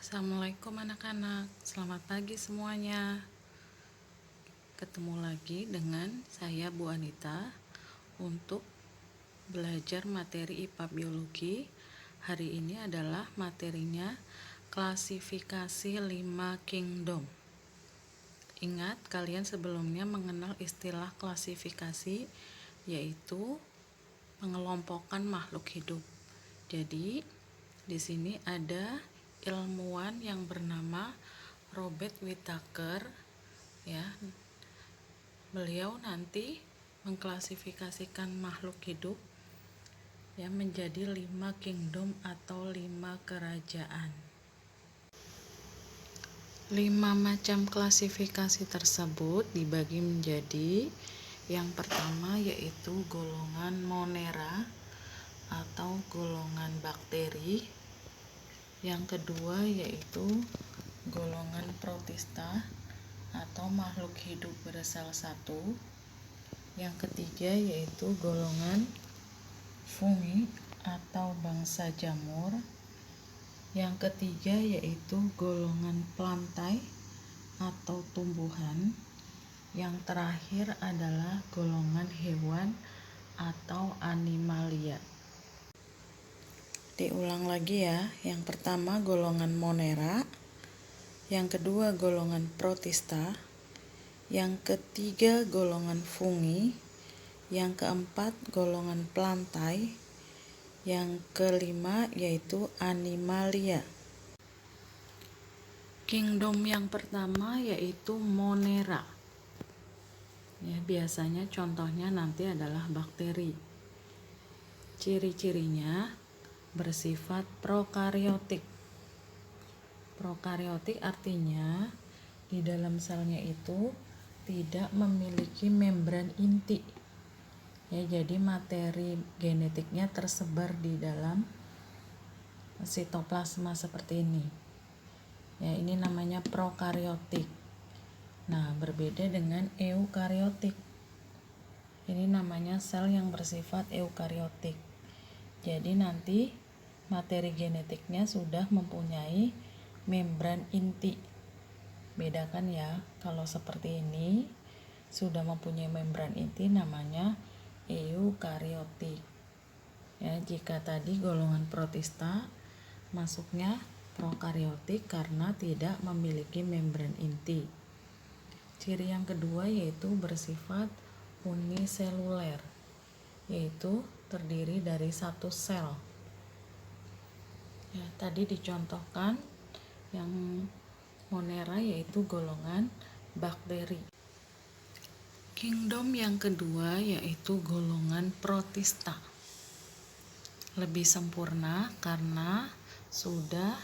Assalamualaikum anak-anak, selamat pagi semuanya. Ketemu lagi dengan saya Bu Anita untuk belajar materi IPA Biologi. Hari ini adalah materinya klasifikasi 5 kingdom. Ingat, kalian sebelumnya mengenal istilah klasifikasi, yaitu pengelompokan makhluk hidup. Jadi, di sini ada ilmuwan yang bernama Robert Whittaker, ya. Beliau nanti mengklasifikasikan makhluk hidup ya menjadi 5 kingdom atau 5 kerajaan. 5 macam klasifikasi tersebut dibagi menjadi yang pertama yaitu golongan Monera atau golongan bakteri. Yang kedua yaitu golongan Protista atau makhluk hidup bersel satu. Yang ketiga yaitu golongan Fungi atau bangsa jamur. Yang ketiga yaitu golongan plantae atau tumbuhan. Yang terakhir adalah golongan hewan atau animalia. Diulang lagi ya, yang pertama golongan Monera, yang kedua golongan Protista, yang ketiga golongan Fungi, yang keempat golongan Plantae, yang kelima yaitu Animalia. Kingdom yang pertama yaitu Monera. Ya, biasanya contohnya nanti adalah bakteri. Ciri-cirinya bersifat prokariotik. Prokariotik artinya di dalam selnya itu tidak memiliki membran inti. Ya, jadi materi genetiknya tersebar di dalam sitoplasma seperti ini. Ya, ini namanya prokariotik. Nah, berbeda dengan eukariotik. Ini namanya sel yang bersifat eukariotik. Jadi nanti materi genetiknya sudah mempunyai membran inti. Bedakan ya, kalau seperti ini sudah mempunyai membran inti namanya eukariotik. Ya, jika tadi golongan Protista masuknya prokariotik karena tidak memiliki membran inti. Ciri yang kedua yaitu bersifat uniseluler, yaitu terdiri dari satu sel. Ya, tadi dicontohkan yang Monera yaitu golongan bakteri. Kingdom yang kedua yaitu golongan Protista. Lebih sempurna karena sudah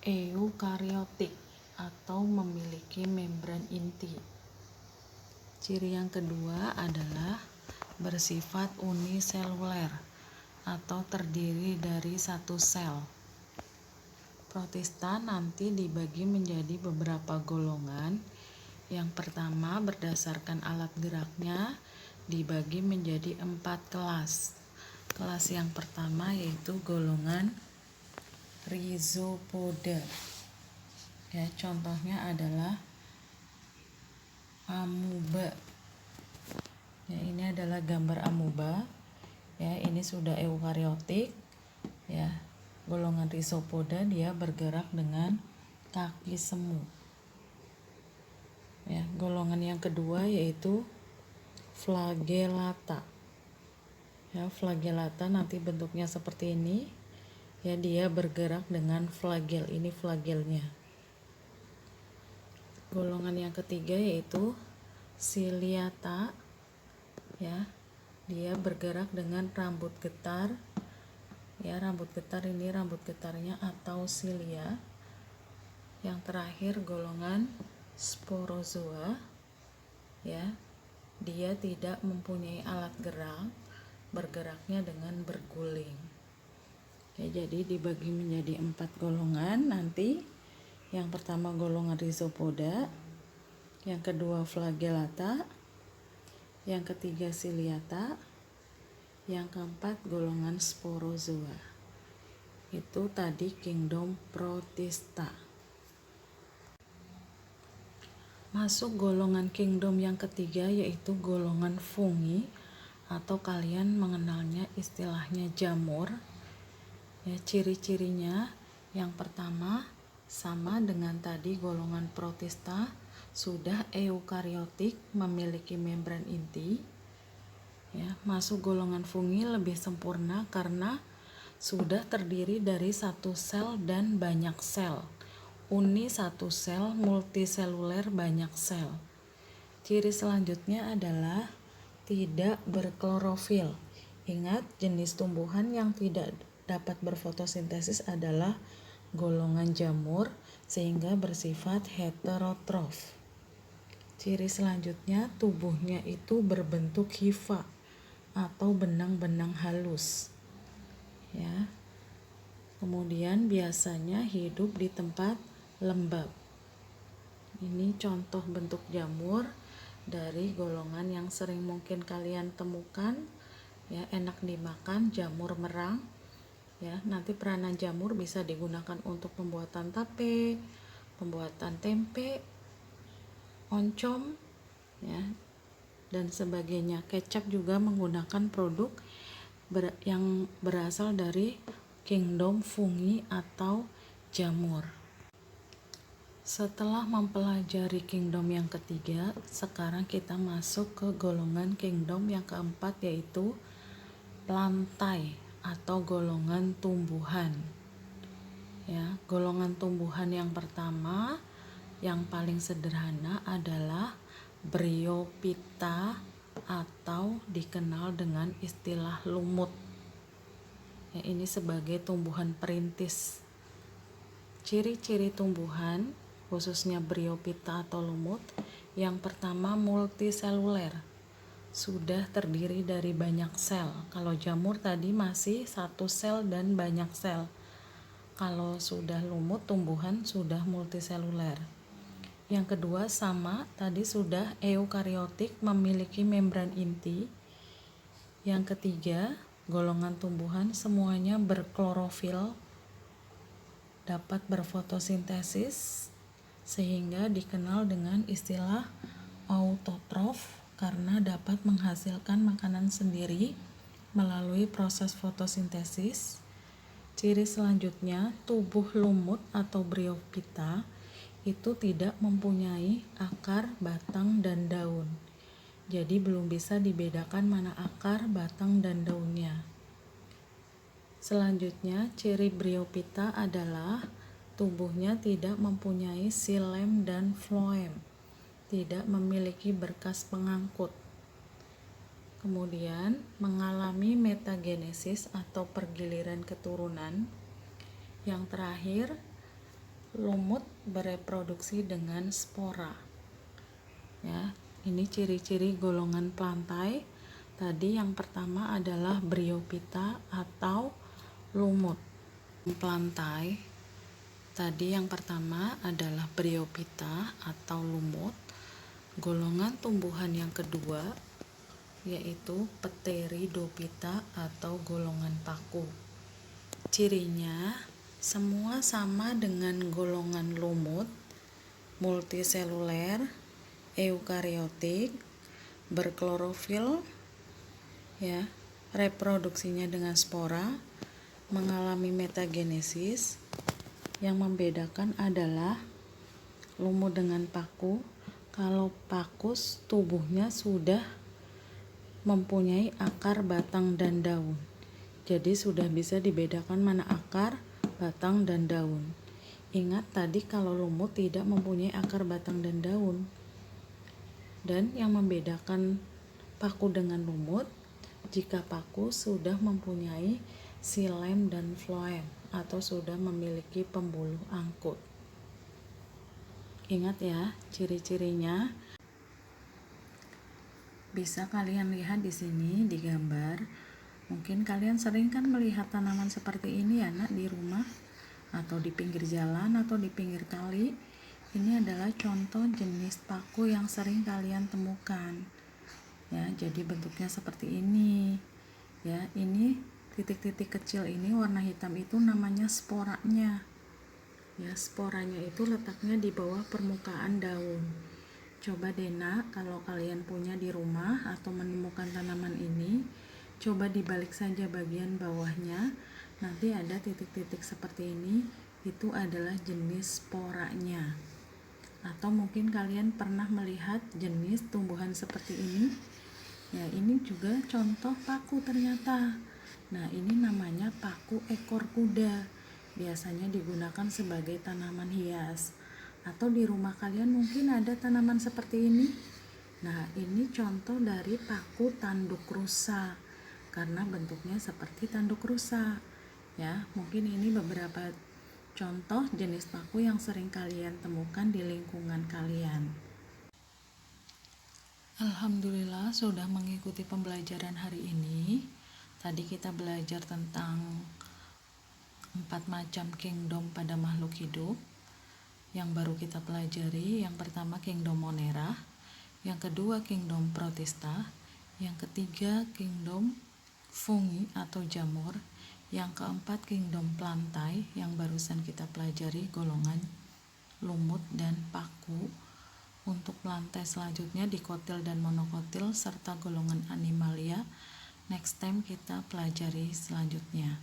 eukariotik atau memiliki membran inti. Ciri yang kedua adalah bersifat uniseluler atau terdiri dari satu sel. Protista nanti dibagi menjadi beberapa golongan. Yang pertama berdasarkan alat geraknya dibagi menjadi 4 kelas. Kelas yang pertama yaitu golongan Rhizopoda. Ya, contohnya adalah amuba. Ya, ini adalah gambar amuba. Ya, ini sudah eukariotik. Ya, golongan Rhizopoda dia bergerak dengan kaki semu. Ya, golongan yang kedua yaitu Flagellata. Ya, Flagellata nanti bentuknya seperti ini. Ya, dia bergerak dengan flagel. Ini flagelnya. Golongan yang ketiga yaitu Ciliata. Ya, dia bergerak dengan rambut getar. Ya, rambut getar ini rambut getarnya atau cilia. Yang terakhir golongan Sporozoa. Ya, dia tidak mempunyai alat gerak, bergeraknya dengan berguling. Ya, jadi dibagi menjadi 4 golongan nanti. Yang pertama golongan Rhizopoda, yang kedua Flagellata, yang ketiga Ciliata, yang keempat golongan Sporozoa. Itu tadi kingdom protista. Masuk golongan kingdom yang ketiga, yaitu golongan fungi, atau kalian mengenalnya istilahnya jamur. Ya, ciri-cirinya yang pertama sama dengan tadi golongan protista, sudah eukariotik, memiliki membran inti. Ya, masuk golongan fungi lebih sempurna karena sudah terdiri dari satu sel dan banyak sel. Uni satu sel, multiseluler banyak sel. Ciri selanjutnya adalah tidak berklorofil. Ingat, jenis tumbuhan yang tidak dapat berfotosintesis adalah golongan jamur, sehingga bersifat heterotrof. Ciri selanjutnya, tubuhnya itu berbentuk hifa atau benang-benang halus. Ya. Kemudian biasanya hidup di tempat lembab. Ini contoh bentuk jamur dari golongan yang sering mungkin kalian temukan. Ya, enak dimakan, jamur merang. Ya, nanti peranan jamur bisa digunakan untuk pembuatan tape, pembuatan tempe, oncom, ya, dan sebagainya. Kecap juga menggunakan produk yang berasal dari kingdom fungi atau jamur. Setelah mempelajari kingdom yang ketiga, sekarang kita masuk ke golongan kingdom yang keempat, yaitu plantae atau golongan tumbuhan. Ya, golongan tumbuhan yang pertama yang paling sederhana adalah Bryophyta atau dikenal dengan istilah lumut. Ya, ini sebagai tumbuhan perintis. Ciri-ciri tumbuhan khususnya Bryophyta atau lumut, yang pertama multiseluler, sudah terdiri dari banyak sel. Kalau jamur tadi masih satu sel dan banyak sel. Kalau sudah lumut tumbuhan sudah multiseluler. Yang kedua sama, tadi sudah eukariotik, memiliki membran inti. Yang ketiga, golongan tumbuhan semuanya berklorofil, dapat berfotosintesis, sehingga dikenal dengan istilah autotrof karena dapat menghasilkan makanan sendiri melalui proses fotosintesis. Ciri selanjutnya, tubuh lumut atau Bryophyta itu tidak mempunyai akar, batang, dan daun. Jadi belum bisa dibedakan mana akar, batang, dan daunnya. Selanjutnya, ciri Bryophyta adalah tubuhnya tidak mempunyai xilem dan floem, tidak memiliki berkas pengangkut. Kemudian, mengalami metagenesis atau pergiliran keturunan. Yang terakhir, lumut bereproduksi dengan spora. Ya, ini ciri-ciri golongan plantae. Tadi yang pertama adalah Bryophyta atau lumut. Plantae tadi yang pertama adalah Bryophyta atau lumut. Golongan tumbuhan yang kedua yaitu Pteridophyta atau golongan paku. Cirinya semua sama dengan golongan lumut, multiseluler, eukariotik, berklorofil, ya, reproduksinya dengan spora, mengalami metagenesis. Yang membedakan adalah lumut dengan paku. Kalau pakus tubuhnya sudah mempunyai akar, batang, dan daun. Jadi sudah bisa dibedakan mana akar, batang, dan daun. Ingat tadi kalau lumut tidak mempunyai akar, batang, dan daun. Dan yang membedakan paku dengan lumut, jika paku sudah mempunyai xilem dan floem atau sudah memiliki pembuluh angkut. Ingat ya, ciri-cirinya bisa kalian lihat di sini di gambar. Mungkin kalian sering kan melihat tanaman seperti ini ya nak di rumah atau di pinggir jalan atau di pinggir kali. Ini adalah contoh jenis paku yang sering kalian temukan. Ya, jadi bentuknya seperti ini. Ya, ini titik-titik kecil ini warna hitam itu namanya sporanya. Ya, sporanya itu letaknya di bawah permukaan daun. Coba deh nak, kalau kalian punya di rumah atau menemukan tanaman ini, coba dibalik saja bagian bawahnya. Nanti ada titik-titik seperti ini, itu adalah jenis sporanya. Atau mungkin kalian pernah melihat jenis tumbuhan seperti ini. Ya, ini juga contoh paku ternyata. Nah, ini namanya paku ekor kuda. Biasanya digunakan sebagai tanaman hias. Atau di rumah kalian mungkin ada tanaman seperti ini. Nah, ini contoh dari paku tanduk rusa. Karena bentuknya seperti tanduk rusa. Ya, mungkin ini beberapa contoh jenis paku yang sering kalian temukan di lingkungan kalian. Alhamdulillah sudah mengikuti pembelajaran hari ini. Tadi kita belajar tentang 4 macam kingdom pada makhluk hidup. Yang baru kita pelajari, yang pertama kingdom Monera, yang kedua kingdom Protista, yang ketiga kingdom Fungi atau jamur, yang keempat kingdom Plantae yang barusan kita pelajari golongan lumut dan paku. Untuk plantae selanjutnya dikotil dan monokotil serta golongan animalia. Next time kita pelajari selanjutnya.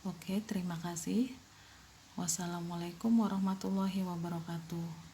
Oke, terima kasih. Wassalamualaikum warahmatullahi wabarakatuh.